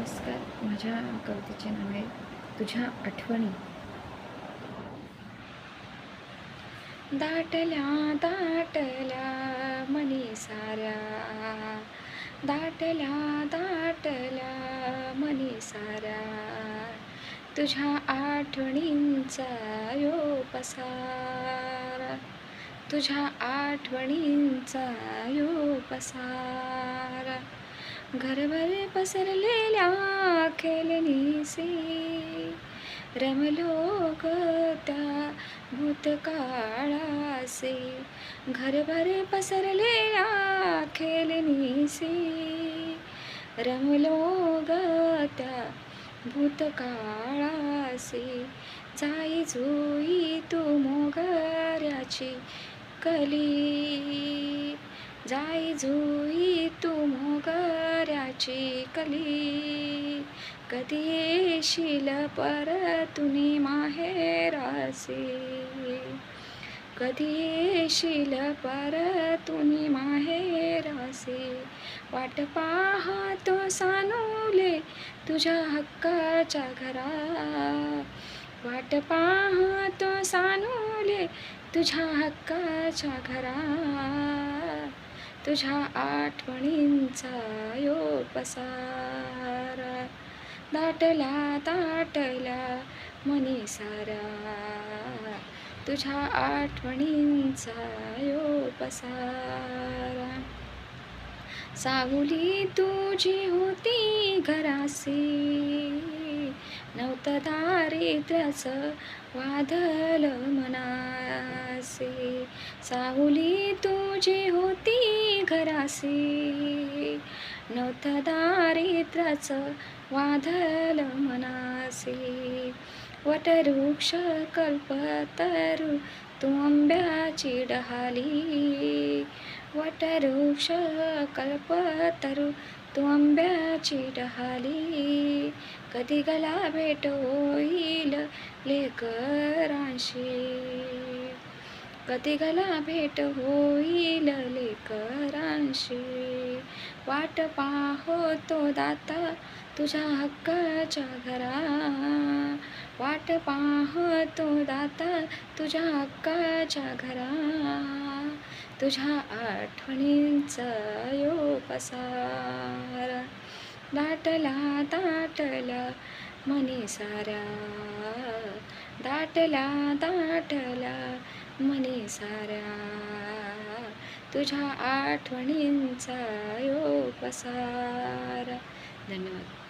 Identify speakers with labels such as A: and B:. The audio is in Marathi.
A: नमस्कार. माझ्या कवितेचे नाव आहे तुझ्या आठवणी. दाटल्या दाटल्या मनी साऱ्या, दाटल्या दाटल्या मनी साऱ्या, तुझ्या आठवणींचा यो पसारा, तुझ्या आठवणींचा यो पसारा. घरभर पसरलेल्या खेळणीसी रमलो ग त्या भूतकाळासे. घरभर पसरलेल्या खेळणीसी रमलो ग त्या भूतकाळासे. जाई जुई तू मोगऱ्याची कली, जाई जुई तू मोगऱ्याची कली, कधी येशील परतुनी माहेरासे, कधी येशील परतुनी माहेरासे. वाट पाहतो सानुले तुझ्या हक्काच्या घरा, वाट पाहतो सानुले तुझ्या हक्काच्या घरा. तुझ्या आठवणींचा यो पसारा, दाटला दाटला मनी सारा, तुझ्या आठवणींचा यो पसारा. सावली तुझी होती घरासी, नव्हतं दारिद्र्याचं वादळ मनासे. सावली तुझी होती घरासी, नव्हतं दारिद्र्याचं वादळ मनासे. वटवृक्ष कल्पतरू तू आंब्याची डहाली, वटवृक्ष कल्पतरू तू आंब्याची डहाली. कधी गला भेट होईल लेकरांशी, कधी गला भेट होईल लेकरांशी. वाट पाहतो दाता तुझ्या हक्काच्या घरा, वाट पाहतो दाता तुझ्या हक्काच्या घरा. तुझ्या आठवणींचा यो पसारा, दाटला दाटला मनी साऱ्या, दाटला दाटला मनी साऱ्या, तुझ्या आठवणींचा यो पसारा. धन्यवाद.